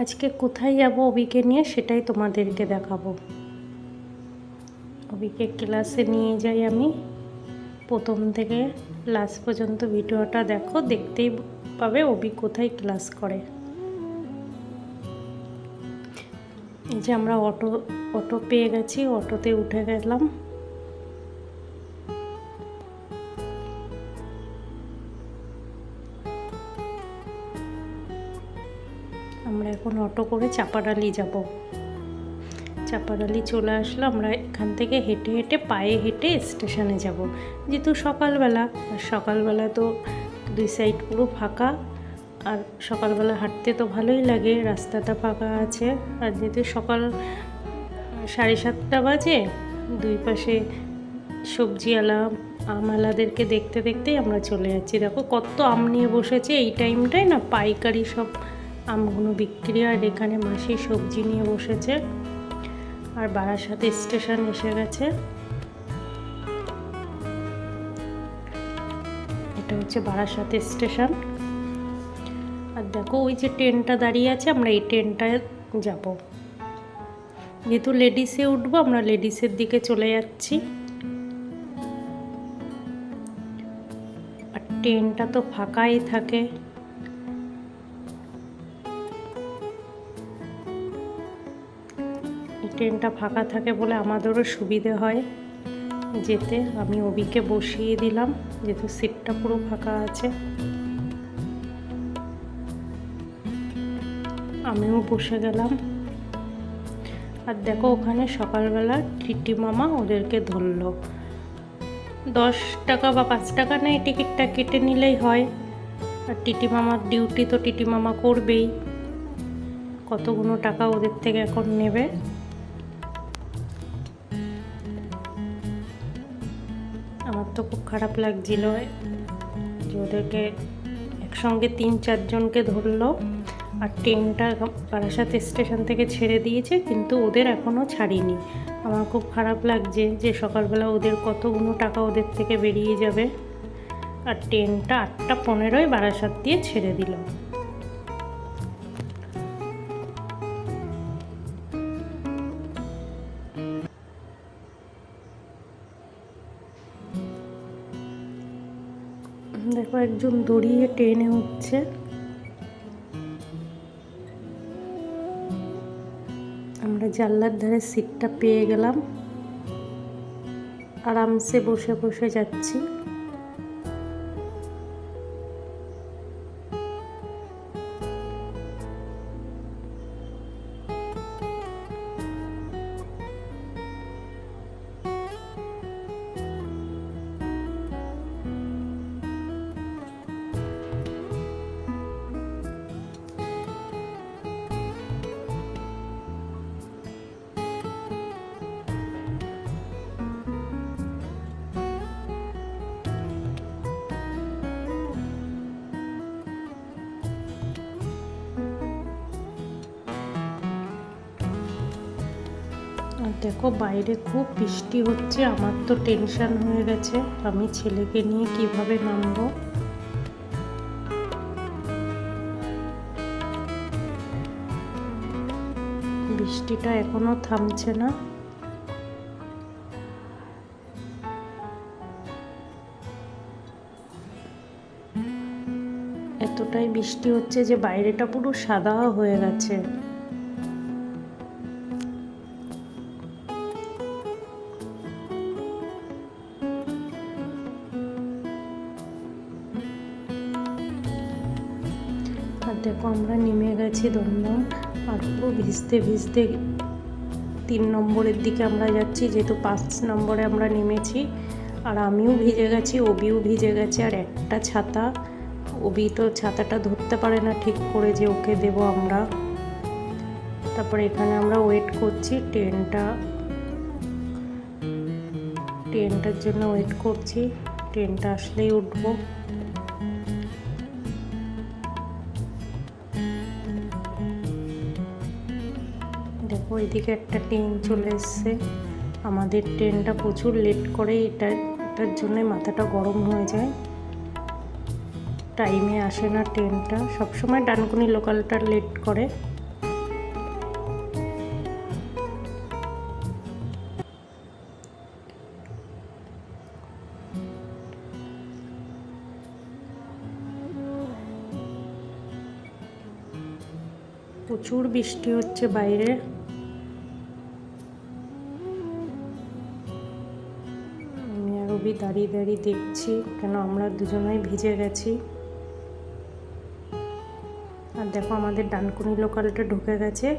আজকে কোথায় যাব অবিকে নিয়ে সেটাই তোমাদেরকে দেখাবো। অবিকে ক্লাসে নিয়ে যাই আমি, প্রথম থেকে লাস্ট পর্যন্ত ভিডিওটা দেখো, দেখতেই পাবে অবি কোথায় ক্লাস করে। এই যে আমরা অটো পেয়ে গেছি, অটোতে উঠে গেলাম। আমরা এখন অটো করে চাপাডালি যাব। চাপাডালি চলে আসলো। আমরা এখান থেকে হেঁটে হেঁটে পায়ে হেঁটে স্টেশনে যাব, যেহেতু সকালবেলা। আর সকালবেলা তো দুই সাইড পুরো ফাঁকা, আর সকালবেলা হাঁটতে তো ভালোই লাগে, রাস্তাটা ফাঁকা আছে। আর যেহেতু সকাল 7:30 বাজে, দুই পাশে সবজিওয়ালা আমওয়ালাদেরকে দেখতে দেখতেই আমরা চলে যাচ্ছি। দেখো কত আম নিয়ে বসেছে, এই টাইমটাই না পাইকারি সব আমগুলো বিক্রি। আর এখানে মাসি সবজি নিয়ে বসেছে। আর বারাসাত স্টেশন এসে গেছে। এটা হচ্ছে বারাসাত স্টেশন। আর দেখো ওই যে ট্রেনটা দাঁড়িয়ে আছে, আমরা এই ট্রেনটায় যাব। যেহেতু লেডিসে উঠবো, আমরা লেডিসের দিকে চলে যাচ্ছি। আর ট্রেনটা তো ফাঁকাই থাকে। ট্রেনটা ফাঁকা থাকে বলে আমাদেরও সুবিধে হয় যেতে। আমি অবিকে বসিয়ে দিলাম, যেহেতু সিটটা পুরো ফাঁকা আছে। আমিও বসে গেলাম। আর দেখো ওখানে সকালবেলা টিটি মামা ওদেরকে ধরলো। 10 টাকা বা 5 টাকা নেয়, টিকিটটা কেটে নিলেই হয়। আর টিটি মামার ডিউটি তো টিটি মামা করবেই। কতগুলো টাকা ওদের থেকে এখন নেবে। আমার তো খুব খারাপ লাগছিল যে ওদেরকে একসঙ্গে 3-4 জনকে ধরলো। আর ট্রেনটা বারাসাত স্টেশন থেকে ছেড়ে দিয়েছে, কিন্তু ওদের এখনও ছাড়িনি। আমার খুব খারাপ লাগছে যে সকালবেলা ওদের কতগুলো টাকা ওদের থেকে বেরিয়ে যাবে। আর ট্রেনটা 8:15 বারাসাত দিয়ে ছেড়ে দিল। দেখো একজন দড়িয়ে ট্রেনে উঠছে। আমরা জানলার ধারে সিটটা পেয়ে গেলাম, আরামসে বসে বসে যাচ্ছি। আর দেখো বাইরে খুব বৃষ্টি হচ্ছে। আমার তো টেনশন হয়ে গেছে, আমি ছেলেকে নিয়ে কিভাবে নামবো। বৃষ্টিটা এখনো থামছে না। এতটাই বৃষ্টি হচ্ছে যে বাইরেটা পুরো সাদা হয়ে গেছে। আর দেখো আমরা নেমে গেছি দমদম। আর পুরো ভিজতে ভিজতে 3 নম্বরের দিকে আমরা যাচ্ছি, যেহেতু 5 নম্বরে আমরা নেমেছি। আর আমিও ভিজে গেছি, অবিও ভিজে গেছে। আর একটা ছাতা, অবি তো ছাতাটা ধরতে পারে না ঠিক করে যে ওকে দেব আমরা। তারপরে এখানে আমরা ওয়েট করছি ট্রেনটার জন্য ওয়েট করছি। ট্রেনটা আসলেই উঠবো। দেখো এদিকে একটা ট্রেন চলে এসছে। আমাদের ট্রেনটা প্রচুর লেট করে, এটার জন্য মাথাটা গরম হয়ে যায়। টাইমে আসে না ট্রেনটা, সবসময় ডানকুনি লোকালটা লেট করে। প্রচুর বৃষ্টি হচ্ছে বাইরে। আমি আর রবি দাঁড়িয়ে দাঁড়িয়ে দেখছি, কেন আমরা দুজনেই ভিজে গেছি। আর দেখো আমাদের ডানকুনি লোকালটা ঢুকে গেছে।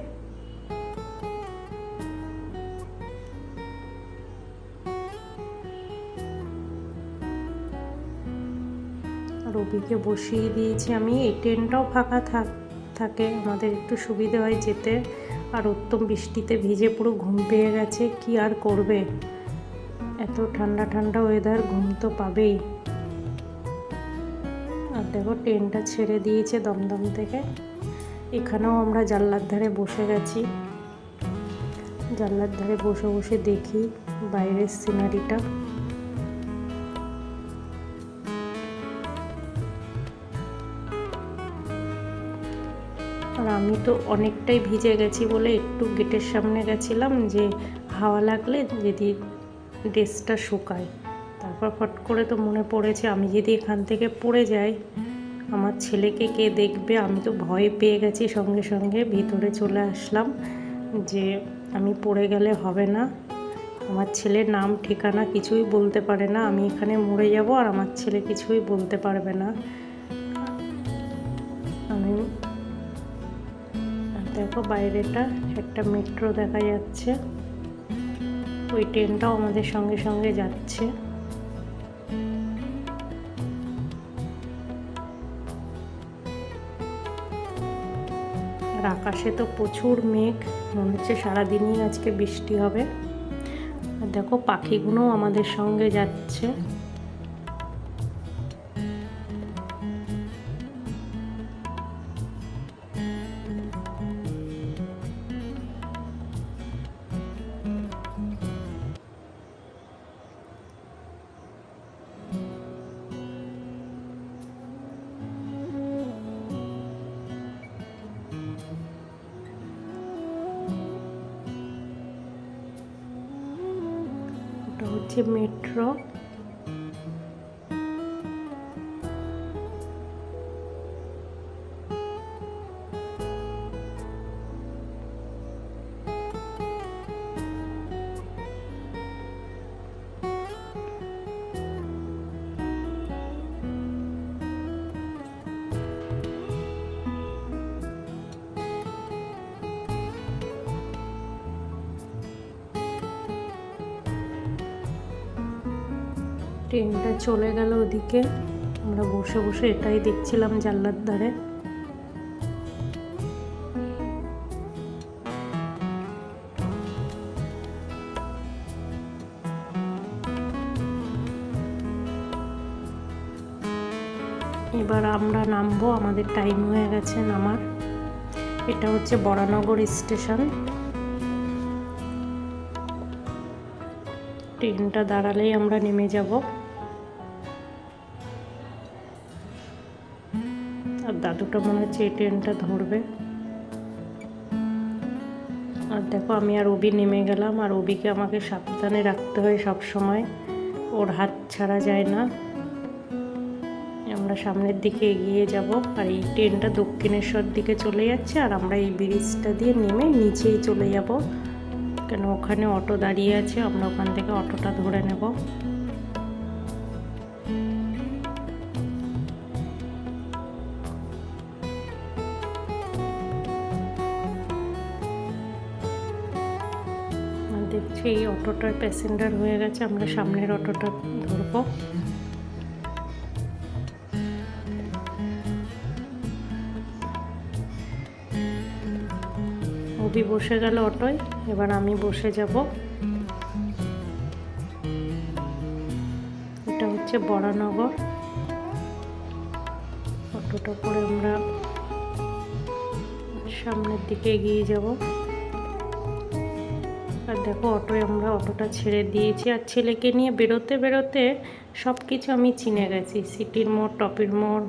রবিকে বসিয়ে দিয়েছি আমি। এই ট্রেনটাও ফাঁকা থাকে, আমাদের একটু সুবিধে হয় যেতে। আর উত্তম বৃষ্টিতে ভিজে পুরো ঘুম পেয়ে গেছে, কি আর করবে, এত ঠান্ডা ঠান্ডা ওয়েদার, ঘুম তো পাবেই। আর দেখো ট্রেনটা ছেড়ে দিয়েছে দমদম থেকে। এখানেও আমরা জানলার ধারে বসে গেছি, জানলার ধারে বসে বসে দেখি বাইরের সিনারিটা। আর আমি তো অনেকটাই ভিজে গেছি বলে একটু গেটের সামনে গেছিলাম, যে হাওয়া লাগলে যদি ড্রেসটা শুকায়। তারপর ফট করে তো মনে পড়েছে, আমি যদি এখান থেকে পড়ে যাই আমার ছেলেকে কে দেখবে। আমি তো ভয় পেয়ে গেছি, সঙ্গে সঙ্গে ভিতরে চলে আসলাম, যে আমি পড়ে গেলে হবে না। আমার ছেলের নাম ঠিকানা কিছুই বলতে পারে না, আমি এখানে মরে যাব আর আমার ছেলে কিছুই বলতে পারবে না। আমি দেখো বাইরেটা একটা মেট্রো দেখা যাচ্ছে, ওই ট্রেনটাও আমাদের সঙ্গে সঙ্গে যাচ্ছে। আর আকাশে তো প্রচুর মেঘ, মনে হচ্ছে সারাদিনই আজকে বৃষ্টি হবে। আর দেখো পাখিগুলোও আমাদের সঙ্গে যাচ্ছে। ওটা হচ্ছে মেট্রো। ট্রেনটা চলে গেল ওদিকে, আমরা বসে বসে এটাই দেখছিলাম জানলার ধারে। এবার আমরা নামবো, আমাদের টাইম হয়ে গেছে নামার। এটা হচ্ছে বরানগর স্টেশন। ট্রেনটা দাঁড়ালেই আমরা নেমে যাব। আর দাদুটা মনে হচ্ছে এই ট্রেনটা ধরবে। আর দেখো আমি আর রবি নেমে গেলাম, আর রবিকে আমাকে সাবধানে রাখতে হয় সব সময়, ওর হাত ছাড়া যায় না। আমরা সামনের দিকে এগিয়ে যাব। আর এই ট্রেনটা দক্ষিণেশ্বর দিকে চলে যাচ্ছে, আর আমরা এই ব্রিজটা দিয়ে নেমে নিচেই চলে যাব, কেন ওখানে অটো দাঁড়িয়ে আছে, আমরা ওখান থেকে অটোটা ধরে নেব। দেখছি এই অটোটার প্যাসেঞ্জার হয়ে গেছে, আমরা সামনের অটোটা ধরবো। রবি বসে গেল অটোয়, এবার আমি বসে যাব। এটা হচ্ছে বরানগর। অটোটা করে আমরা সামনের দিকে এগিয়ে যাব। আর দেখো অটোয় আমরা অটোটা ছেড়ে দিয়েছি। আর ছেলেকে নিয়ে বেরোতে বেরোতে সব কিছু আমি চিনে গেছি, সিটির মোড়, টপির মোড়,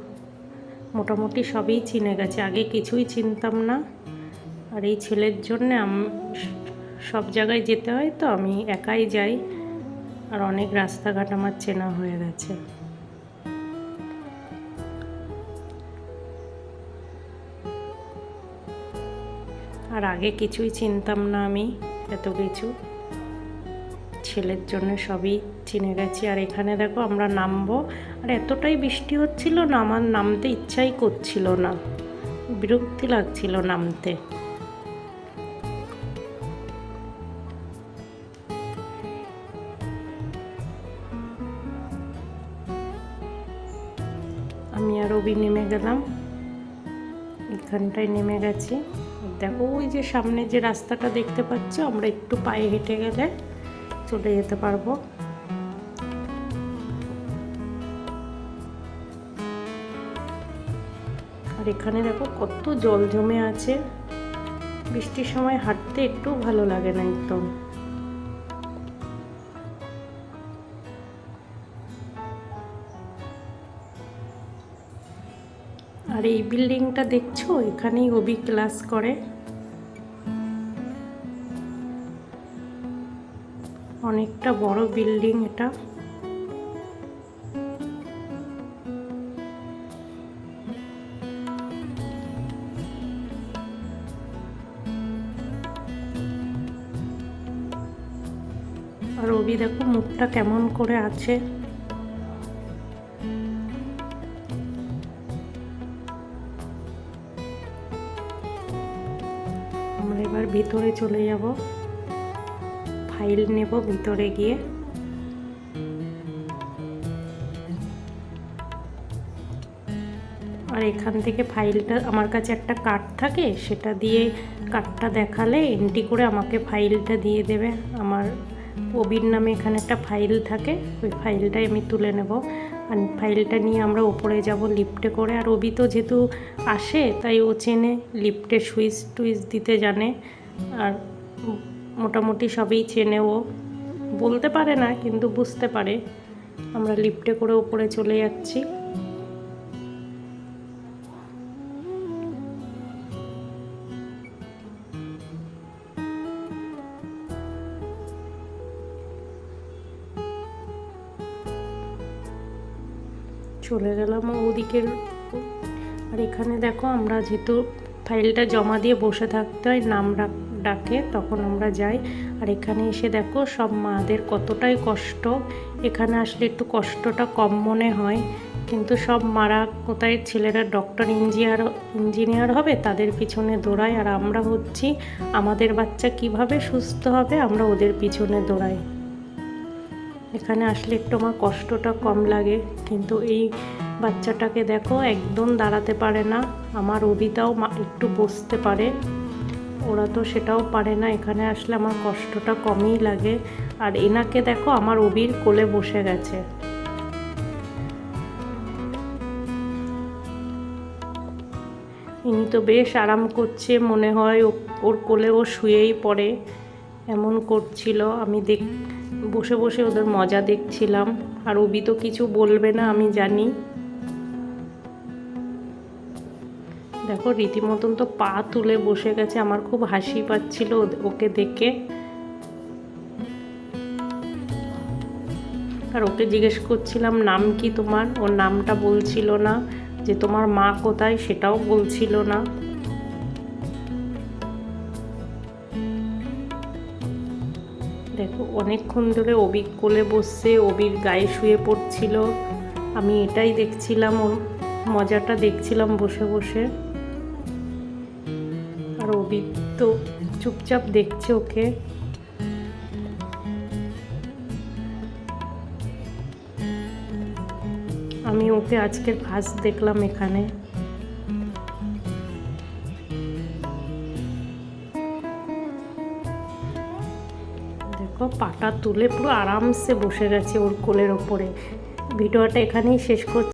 মোটামুটি সবই চিনে গেছে, আগে কিছুই চিনতাম না। আর এই ছেলের জন্য সব জায়গায় যেতে হয়, তো আমি একাই যাই, আর অনেক রাস্তাঘাট আমার চেনা হয়ে গেছে। আর আগে কিছুই চিনতাম না আমি, এত কিছু ছেলের জন্য সবই চিনে গেছি। আর এখানে দেখো আমরা নামবো, আর এতটাই বৃষ্টি হচ্ছিল না, আমার নামতে ইচ্ছাই করছিল না, বিরক্তি লাগছিল নামতে। আমি আর রবি নেমে গেলাম, এখানটায় নেমে গেছি। দেখো ওই যে সামনে যে রাস্তাটা দেখতে পাচ্ছ, আমরা একটু পায়ে হেঁটে গেলে চলে যেতে পারবো। আর এখানে দেখো কত জল জমে আছে, বৃষ্টির সময় হাঁটতে একটু ভালো লাগে না একদম। আর এই বিল্ডিংটা দেখছো, এখানেই অবি ক্লাস করে। অনেকটা বড় বিল্ডিং এটা। আর অবি দেখো মুখটা কেমন করে আছে। আমরা এবার ভিতরে চলে যাব, ফাইল নেব ভিতরে গিয়ে। আর এখান থেকে ফাইলটা, আমার কাছে একটা কার্ড থাকে, সেটা দিয়ে কার্ডটা দেখালে এন্ট্রি করে আমাকে ফাইলটা দিয়ে দেবে। আমার অবির নামে এখানে একটা ফাইল থাকে, ওই ফাইলটাই আমি তুলে নেব। আর ফাইলটা নিয়ে আমরা ওপরে যাব লিফটে করে। আর অবি তো যেহেতু আসে, তাই ও চেনে, লিফটে সুইচ টুইচ দিতে জানে, আর মোটামুটি সবই চেনে। ও বলতে পারে না কিন্তু বুঝতে পারে। আমরা লিফটে করে ওপরে চলে যাচ্ছি। চলে গেলাম ওদিকের। আর এখানে দেখো আমরা যেহেতু ফাইলটা জমা দিয়ে বসে থাকতে হয়, নাম ডাকে, তখন আমরা যাই। আর এখানে এসে দেখো সব মাদের কতটাই কষ্ট। এখানে আসলে একটু কষ্টটা কম মনে হয়, কিন্তু সব মারা কোথায় ছেলেরা ডক্টর ইঞ্জিনিয়ার হবে তাদের পিছনে দৌড়ায়, আর আমরা হচ্ছি আমাদের বাচ্চা কিভাবে সুস্থ হবে আমরা ওদের পিছনে দৌড়াই। এখানে আসলে একটু আমার কষ্টটা কম লাগে, কিন্তু এই বাচ্চাটাকে দেখো একদম দাঁড়াতে পারে না। আমার অবিতাও একটু বসতে পারে, ওরা তো সেটাও পারে না। এখানে আসলে আমার কষ্টটা কমই লাগে। আর এনাকে দেখো আমার অবির কোলে বসে গেছে। ইনি তো বেশ আরাম করছে, মনে হয় ওর কোলে ও শুয়েই পড়ে, এমন করছিল। আমি বসে বসে ওদের মজা দেখছিলাম। আর অবি তো কিছু বলবে না আমি জানি। দেখো রীতিমতন তো পা তুলে বসে গেছে, আমার খুব হাসি পাচ্ছিল ওকে দেখে। আর ওকে জিজ্ঞেস করছিলাম নাম কি তোমার, ওর নামটা বলছিল না, যে তোমার মা কোথায় সেটাও বলছিল না। দেখো অনেকক্ষণ ধরে অবির কোলে বসছে, অবির গায়ে শুয়ে পড়ছিল, আমি এটাই দেখছিলাম, ওর মজাটা দেখছিলাম বসে বসে। আর অবি তো চুপচাপ দেখছে ওকে। আমি ওকে আজকের ফার্স্ট দেখলাম এখানে। দেখো পাটা তুলে পুরো আরামসে বসে গেছে ওর কোলের ওপরে। ভিডিওটা এখানেই শেষ করছি।